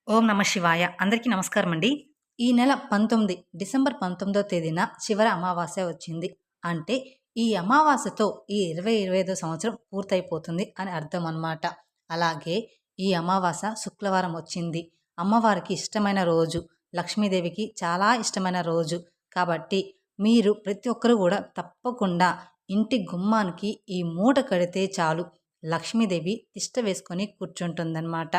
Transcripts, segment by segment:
ఓం నమ శివాయ. అందరికీ నమస్కారం అండి. ఈ నెల 19 డిసెంబర్ 19వ తేదీన చివరి అమావాస్య వచ్చింది. అంటే ఈ అమావాస్యతో ఈ 2025 సంవత్సరం పూర్తయిపోతుంది అని అర్థం అన్నమాట. అలాగే ఈ అమావాస్య శుక్రవారం వచ్చింది. అమ్మవారికి ఇష్టమైన రోజు, లక్ష్మీదేవికి చాలా ఇష్టమైన రోజు. కాబట్టి మీరు ప్రతి ఒక్కరు కూడా తప్పకుండా ఇంటి గుమ్మానికి ఈ మూట కడితే చాలు, లక్ష్మీదేవి తిష్ట వేసుకొని కూర్చుంటుందన్నమాట.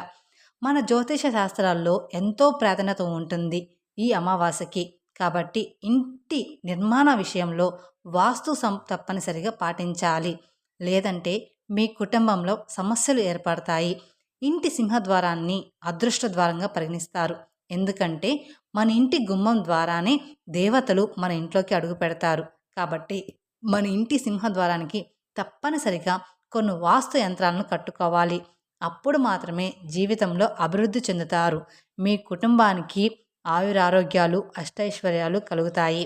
మన జ్యోతిష శాస్త్రాల్లో ఎంతో ప్రాధాన్యత ఉంటుంది ఈ అమావాస్యకి. కాబట్టి ఇంటి నిర్మాణ విషయంలో వాస్తు తప్పనిసరిగా పాటించాలి. లేదంటే మీ కుటుంబంలో సమస్యలు ఏర్పడతాయి. ఇంటి సింహద్వారాన్ని అదృష్ట ద్వారంగా పరిగణిస్తారు. ఎందుకంటే మన ఇంటి గుమ్మం ద్వారానే దేవతలు మన ఇంట్లోకి అడుగు పెడతారు. కాబట్టి మన ఇంటి సింహద్వారానికి తప్పనిసరిగా కొన్ని వాస్తు యంత్రాలను కట్టుకోవాలి. అప్పుడు మాత్రమే జీవితంలో అభివృద్ధి చెందుతారు. మీ కుటుంబానికి ఆయురారోగ్యాలు, అష్టైశ్వర్యాలు కలుగుతాయి.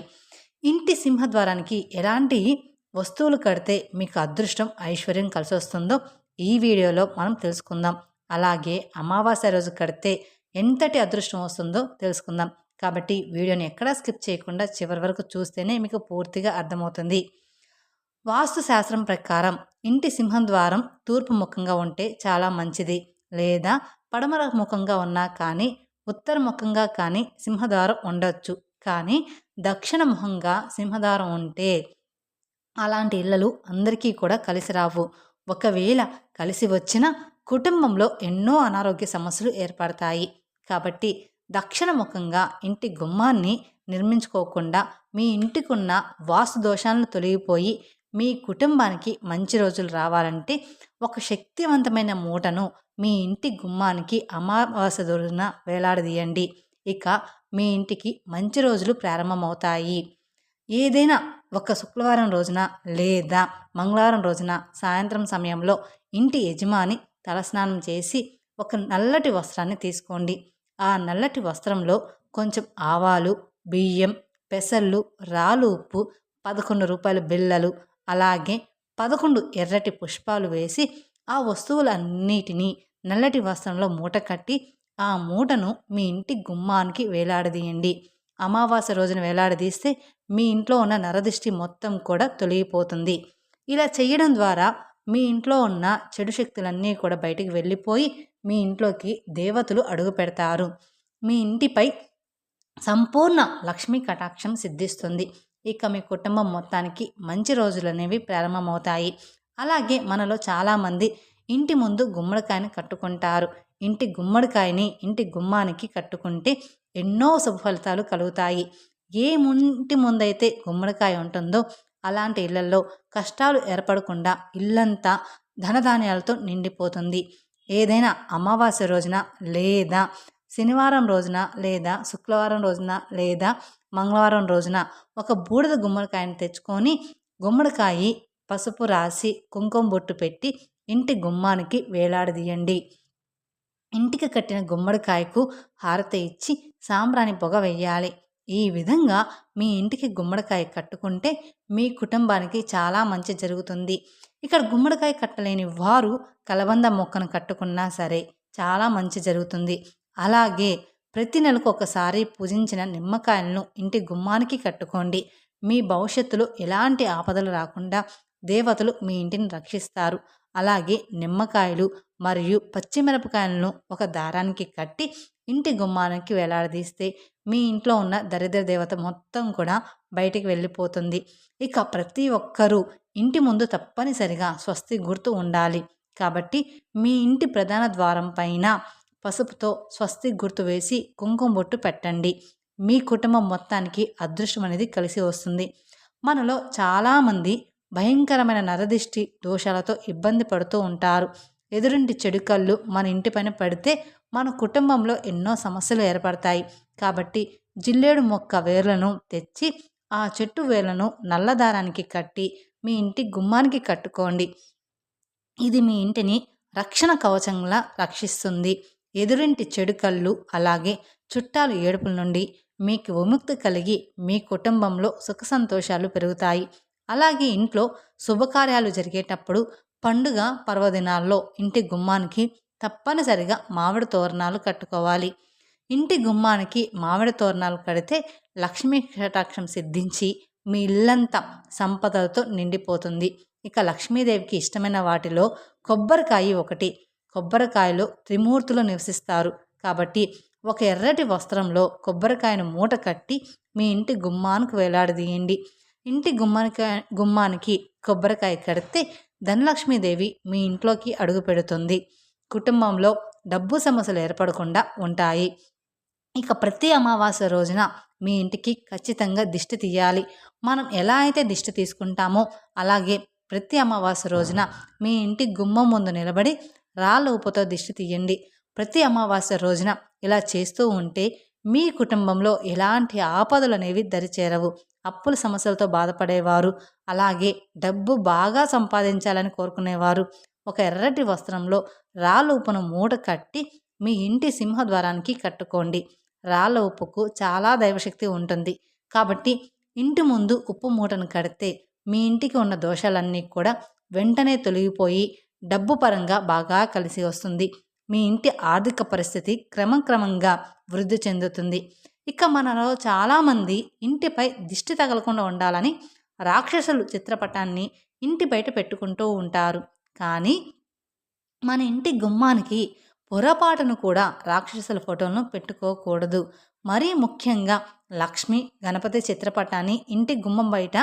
ఇంటి సింహద్వారానికి ఎలాంటి వస్తువులు కడితే మీకు అదృష్టం, ఐశ్వర్యం కలిసి వస్తుందో ఈ వీడియోలో మనం తెలుసుకుందాం. అలాగే అమావాస్య రోజు కడితే ఎంతటి అదృష్టం వస్తుందో తెలుసుకుందాం. కాబట్టి వీడియోని ఎక్కడా స్కిప్ చేయకుండా చివరి వరకు చూస్తేనే మీకు పూర్తిగా అర్థమవుతుంది. వాస్తు శాస్త్రం ప్రకారం ఇంటి సింహద్వారం తూర్పు ముఖంగా ఉంటే చాలా మంచిది. లేదా పడమర ముఖంగా ఉన్నా కానీ, ఉత్తర ముఖంగా కానీ సింహద్వారం ఉండొచ్చు. కానీ దక్షిణ ముఖంగా సింహద్వారం ఉంటే అలాంటి ఇళ్ళలు అందరికీ కూడా కలిసి రావు. ఒకవేళ కలిసి వచ్చిన కుటుంబంలో ఎన్నో అనారోగ్య సమస్యలు ఏర్పడతాయి. కాబట్టి దక్షిణ ముఖంగా ఇంటి గుమ్మాన్ని నిర్మించుకోకుండా మీ ఇంటికున్న వాస్తు దోషాలను తొలగిపోయి మీ కుటుంబానికి మంచి రోజులు రావాలంటే ఒక శక్తివంతమైన మూటను మీ ఇంటి గుమ్మానికి అమావాస్య రోజున వేలాడదీయండి. ఇక మీ ఇంటికి మంచి రోజులు ప్రారంభమవుతాయి. ఏదైనా ఒక శుక్రవారం రోజున లేదా మంగళవారం రోజున సాయంత్రం సమయంలో ఇంటి యజమాని తలస్నానం చేసి ఒక నల్లటి వస్త్రాన్ని తీసుకోండి. ఆ నల్లటి వస్త్రంలో కొంచెం ఆవాలు, బియ్యం, పెసళ్ళు, రాళ్ళు ఉప్పు, 11 రూపాయల బిళ్ళలు, అలాగే 11 ఎర్రటి పుష్పాలు వేసి ఆ వస్తువులన్నిటినీ నల్లటి వస్త్రంలో మూట కట్టి ఆ మూటను మీ ఇంటి గుమ్మానికి వేలాడదీయండి. అమావాస్య రోజున వేలాడదీస్తే మీ ఇంట్లో ఉన్న నరదిష్టి మొత్తం కూడా తొలగిపోతుంది. ఇలా చేయడం ద్వారా మీ ఇంట్లో ఉన్న చెడు శక్తులన్నీ కూడా బయటికి వెళ్ళిపోయి మీ ఇంట్లోకి దేవతలు అడుగు పెడతారు. మీ ఇంటిపై సంపూర్ణ లక్ష్మీ కటాక్షం సిద్ధిస్తుంది. ఇక మీ కుటుంబం మొత్తానికి మంచి రోజులు అనేవి ప్రారంభమవుతాయి. అలాగే మనలో చాలామంది ఇంటి ముందు గుమ్మడికాయని కట్టుకుంటారు. ఇంటి గుమ్మడికాయని ఇంటి గుమ్మానికి కట్టుకుంటే ఎన్నో శుభ ఫలితాలు కలుగుతాయి. ఇంటి ముందైతే గుమ్మడికాయ ఉంటుందో అలాంటి ఇళ్లలో కష్టాలు ఏర్పడకుండా ఇల్లంతా ధనధాన్యాలతో నిండిపోతుంది. ఏదైనా అమావాస్య రోజున లేదా శనివారం రోజున లేదా శుక్రవారం రోజున లేదా మంగళవారం రోజున ఒక బూడిద గుమ్మడికాయని తెచ్చుకొని గుమ్మడికాయ పసుపు రాసి కుంకుమ బొట్టు పెట్టి ఇంటి గుమ్మానికి వేలాడదీయండి. ఇంటికి కట్టిన గుమ్మడికాయకు హారతి ఇచ్చి సాంబ్రాణి పొగ వెయ్యాలి. ఈ విధంగా మీ ఇంటికి గుమ్మడికాయ కట్టుకుంటే మీ కుటుంబానికి చాలా మంచి జరుగుతుంది. ఇక్కడ గుమ్మడికాయ కట్టలేని వారు కలబంద మొక్కను కట్టుకున్నా సరే చాలా మంచి జరుగుతుంది. అలాగే ప్రతి నెలకు ఒకసారి పూజించిన నిమ్మకాయలను ఇంటి గుమ్మానికి కట్టుకోండి. మీ భవిష్యత్తులో ఎలాంటి ఆపదలు రాకుండా దేవతలు మీ ఇంటిని రక్షిస్తారు. అలాగే నిమ్మకాయలు మరియు పచ్చిమిరపకాయలను ఒక దారానికి కట్టి ఇంటి గుమ్మానికి వేలాడదీస్తే మీ ఇంట్లో ఉన్న దరిద్ర దేవత మొత్తం కూడా బయటికి వెళ్ళిపోతుంది. ఇక ప్రతి ఒక్కరూ ఇంటి ముందు తప్పనిసరిగా స్వస్తి గుర్తు ఉండాలి. కాబట్టి మీ ఇంటి ప్రధాన ద్వారం పైన పసుపుతో స్వస్తి గుర్తు వేసి కుంకుమ బొట్టు పెట్టండి. మీ కుటుంబం మొత్తానికి అదృష్టం అనేది కలిసి వస్తుంది. మనలో చాలామంది భయంకరమైన నరదిష్టి దోషాలతో ఇబ్బంది పడుతూ ఉంటారు. ఎదురింటి చెడు కళ్ళు మన ఇంటిపైన పడితే మన కుటుంబంలో ఎన్నో సమస్యలు ఏర్పడతాయి. కాబట్టి జిల్లేడు మొక్క వేర్లను తెచ్చి ఆ చెట్టు వేర్లను నల్లదారానికి కట్టి మీ ఇంటి గుమ్మానికి కట్టుకోండి. ఇది మీ ఇంటిని రక్షణ కవచంలా రక్షిస్తుంది. ఎదురింటి చెడు కళ్ళు అలాగే చుట్టాలు ఏడుపుల నుండి మీకు విముక్తి కలిగి మీ కుటుంబంలో సుఖ సంతోషాలు పెరుగుతాయి. అలాగే ఇంట్లో శుభకార్యాలు జరిగేటప్పుడు పండుగ పర్వదినాల్లో ఇంటి గుమ్మానికి తప్పనిసరిగా మామిడి తోరణాలు కట్టుకోవాలి. ఇంటి గుమ్మానికి మామిడి తోరణాలు కడితే లక్ష్మీ కటాక్షం సిద్ధించి మీ ఇల్లంతా సంపదలతో నిండిపోతుంది. ఇక లక్ష్మీదేవికి ఇష్టమైన వాటిలో కొబ్బరికాయ ఒకటి. కొబ్బరికాయలో త్రిమూర్తులు నివసిస్తారు కాబట్టి ఒక ఎర్రటి వస్త్రంలో కొబ్బరికాయను మూట కట్టి మీ ఇంటి గుమ్మానికి వేలాడదీయండి. ఇంటి గుమ్మానికి కొబ్బరికాయ కడితే ధనలక్ష్మీదేవి మీ ఇంట్లోకి అడుగు పెడుతుంది. కుటుంబంలో డబ్బు సమస్యలు ఏర్పడకుండా ఉంటాయి. ఇక ప్రతి అమావాస్య రోజున మీ ఇంటికి ఖచ్చితంగా దిష్టి తీయాలి. మనం ఎలా అయితే దిష్టి తీసుకుంటామో అలాగే ప్రతి అమావాస్య రోజున మీ ఇంటి గుమ్మం ముందు నిలబడి రాళ్ళ ఉప్పుతో దిష్టి తీయండి. ప్రతి అమావాస్య రోజున ఇలా చేస్తూ ఉంటే మీ కుటుంబంలో ఎలాంటి ఆపదలు అనేవి దరిచేరవు. అప్పుల సమస్యలతో బాధపడేవారు, అలాగే డబ్బు బాగా సంపాదించాలని కోరుకునేవారు ఒక ఎర్రటి వస్త్రంలో రాళ్ళ ఉప్పును మూట కట్టి మీ ఇంటి సింహద్వారానికి కట్టుకోండి. రాళ్ళ ఉప్పుకు చాలా దైవశక్తి ఉంటుంది కాబట్టి ఇంటి ముందు ఉప్పు మూటను కడితే మీ ఇంటికి ఉన్న దోషాలన్నీ కూడా వెంటనే తొలగిపోయి డబ్బు పరంగా బాగా కలిసి వస్తుంది. మీ ఇంటి ఆర్థిక పరిస్థితి క్రమంగా వృద్ధి చెందుతుంది. ఇక మనలో చాలామంది ఇంటిపై దిష్టి తగలకుండా ఉండాలని రాక్షసులు చిత్రపటాన్ని ఇంటి బయట పెట్టుకుంటూ ఉంటారు. కానీ మన ఇంటి గుమ్మానికి పొరపాటును కూడా రాక్షసుల ఫోటోలను పెట్టుకోకూడదు. మరీ ముఖ్యంగా లక్ష్మి గణపతి చిత్రపటాన్ని ఇంటి గుమ్మం బయట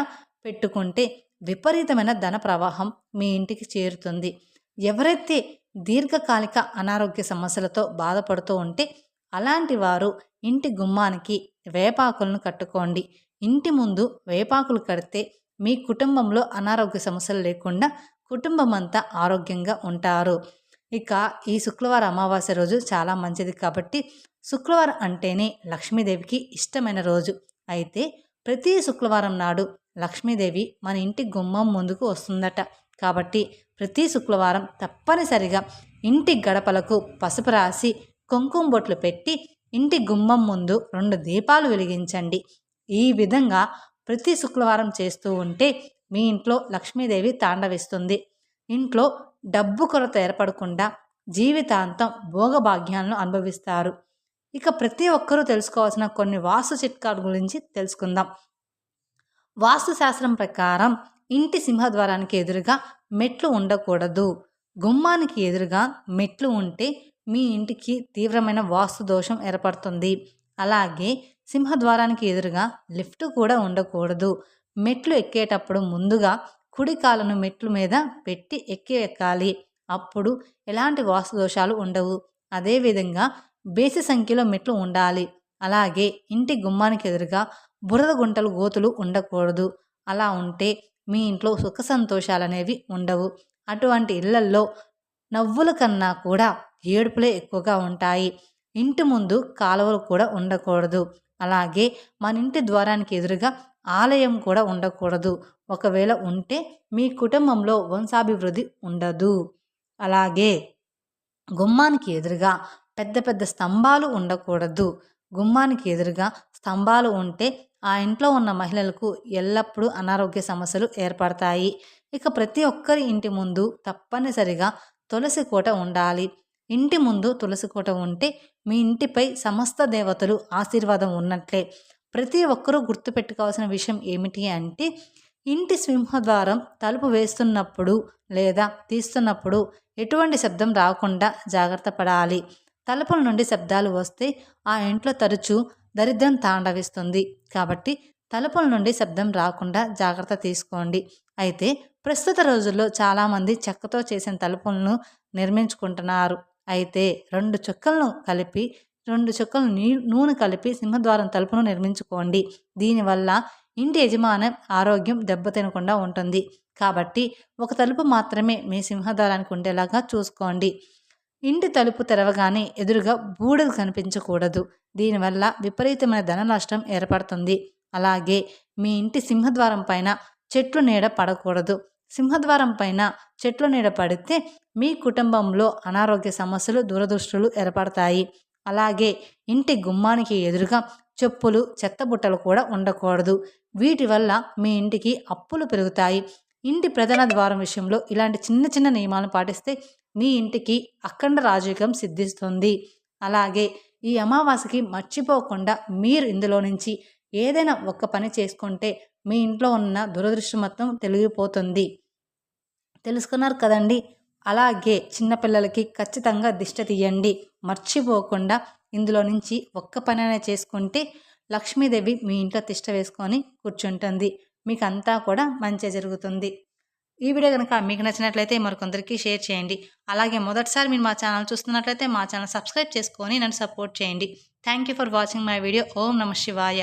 పెట్టుకుంటే విపరీతమైన ధన ప్రవాహం మీ ఇంటికి చేరుతుంది. ఎవరైతే దీర్ఘకాలిక అనారోగ్య సమస్యలతో బాధపడుతూ ఉంటే అలాంటి వారు ఇంటి గుమ్మానికి వేపాకులను కట్టుకోండి. ఇంటి ముందు వేపాకులు కడితే మీ కుటుంబంలో అనారోగ్య సమస్యలు లేకుండా కుటుంబం అంతా ఆరోగ్యంగా ఉంటారు. ఇక ఈ శుక్రవారం అమావాస్య రోజు చాలా మంచిది కాబట్టి శుక్రవారం అంటేనే లక్ష్మీదేవికి ఇష్టమైన రోజు. అయితే ప్రతి శుక్రవారం నాడు లక్ష్మీదేవి మన ఇంటి గుమ్మం ముందుకు వస్తుందట. కాబట్టి ప్రతి శుక్రవారం తప్పనిసరిగా ఇంటి గడపలకు పసుపు రాసి కుంకుమ బొట్లు పెట్టి ఇంటి గుమ్మం ముందు 2 దీపాలు వెలిగించండి. ఈ విధంగా ప్రతి శుక్రవారం చేస్తూ ఉంటే మీ ఇంట్లో లక్ష్మీదేవి తాండవిస్తుంది. ఇంట్లో డబ్బు కొరత ఏర్పడకుండా జీవితాంతం భోగభాగ్యాలను అనుభవిస్తారు. ఇక ప్రతి ఒక్కరూ తెలుసుకోవాల్సిన కొన్ని వాస్తు చిట్కాల గురించి తెలుసుకుందాం. వాస్తుశాస్త్రం ప్రకారం ఇంటి సింహద్వారానికి ఎదురుగా మెట్లు ఉండకూడదు. గుమ్మానికి ఎదురుగా మెట్లు ఉంటే మీ ఇంటికి తీవ్రమైన వాస్తు దోషం ఏర్పడుతుంది. అలాగే సింహద్వారానికి ఎదురుగా లిఫ్ట్ కూడా ఉండకూడదు. మెట్లు ఎక్కేటప్పుడు ముందుగా కుడి కాలను మెట్లు మీద పెట్టి ఎక్కాలి. అప్పుడు ఎలాంటి వాస్తు దోషాలు ఉండవు. అదేవిధంగా బేసి సంఖ్యలో మెట్లు ఉండాలి. అలాగే ఇంటి గుమ్మానికి ఎదురుగా బురద గుంటలు గోతులు ఉండకూడదు. అలా ఉంటే మీ ఇంట్లో సుఖ సంతోషాలు అనేవి ఉండవు. అటువంటి ఇళ్లల్లో నవ్వుల కన్నా కూడా ఏడుపులే ఎక్కువగా ఉంటాయి. ఇంటి ముందు కాలువలు కూడా ఉండకూడదు. అలాగే మన ఇంటి ద్వారానికి ఎదురుగా ఆలయం కూడా ఉండకూడదు. ఒకవేళ ఉంటే మీ కుటుంబంలో వంశాభివృద్ధి ఉండదు. అలాగే గుమ్మానికి ఎదురుగా పెద్ద పెద్ద స్తంభాలు ఉండకూడదు. గుమ్మానికి ఎదురుగా స్తంభాలు ఉంటే ఆ ఇంట్లో ఉన్న మహిళలకు ఎల్లప్పుడూ అనారోగ్య సమస్యలు ఏర్పడతాయి. ఇక ప్రతి ఒక్కరి ఇంటి ముందు తప్పనిసరిగా తులసి కోట ఉండాలి. ఇంటి ముందు తులసి కోట ఉంటే మీ ఇంటిపై సమస్త దేవతలు ఆశీర్వాదం ఉన్నట్లే. ప్రతి ఒక్కరూ గుర్తుపెట్టుకోవాల్సిన విషయం ఏమిటి అంటే ఇంటి సింహద్వారం తలుపు వేస్తున్నప్పుడు లేదా తీస్తున్నప్పుడు ఎటువంటి శబ్దం రాకుండా జాగ్రత్త పడాలి. తలుపుల నుండి శబ్దాలు వస్తే ఆ ఇంట్లో తరచూ దరిద్రం తాండవిస్తుంది. కాబట్టి తలుపుల నుండి శబ్దం రాకుండా జాగ్రత్త తీసుకోండి. అయితే ప్రస్తుత రోజుల్లో చాలామంది చెక్కతో చేసిన తలుపులను నిర్మించుకుంటున్నారు. అయితే 2 చుక్కలు నూనె కలిపి సింహద్వారం తలుపును నిర్మించుకోండి. దీనివల్ల ఇంటి యజమాని ఆరోగ్యం దెబ్బతినకుండా ఉంటుంది. కాబట్టి ఒక తలుపు మాత్రమే మీ సింహద్వారానికి ఉండేలాగా చూసుకోండి. ఇంటి తలుపు తెరవగానే ఎదురుగా బూడిద కనిపించకూడదు. దీనివల్ల విపరీతమైన ధన నష్టం ఏర్పడుతుంది. అలాగే మీ ఇంటి సింహద్వారం పైన చెట్లు నీడ పడకూడదు. సింహద్వారం పైన చెట్లు నీడ పడితే మీ కుటుంబంలో అనారోగ్య సమస్యలు దురదృష్టులు ఏర్పడతాయి. అలాగే ఇంటి గుమ్మానికి ఎదురుగా చెప్పులు చెత్తబుట్టలు కూడా ఉండకూడదు. వీటి వల్ల మీ ఇంటికి అప్పులు పెరుగుతాయి. ఇంటి ప్రధాన ద్వారం విషయంలో ఇలాంటి చిన్న చిన్న నియమాలను పాటిస్తే మీ ఇంటికి అఖండ రాజయోగం సిద్ధిస్తుంది. అలాగే ఈ అమావాస్యకి మర్చిపోకుండా మీరు ఇందులో నుంచి ఏదైనా ఒక్క పని చేసుకుంటే మీ ఇంట్లో ఉన్న దురదృష్టం మొత్తం తొలగిపోతుంది. తెలుసుకున్నారు కదండి. అలాగే చిన్నపిల్లలకి ఖచ్చితంగా దిష్టి తీయండి. మర్చిపోకుండా ఇందులో నుంచి ఒక్క పనైనా చేసుకుంటే లక్ష్మీదేవి మీ ఇంట్లో తిష్ట వేసుకొని కూర్చుంటుంది. మీకు అంతా కూడా మంచి జరుగుతుంది. ఈ వీడియో కనుక మీకు నచ్చినట్లయితే మరికొందరికి షేర్ చేయండి. అలాగే మొదటిసారి మీరు మా ఛానల్ చూస్తున్నట్లయితే మా ఛానల్ సబ్స్క్రైబ్ చేసుకొని నన్ను సపోర్ట్ చేయండి. Thank you for watching my video. ఓం నమః శివాయ.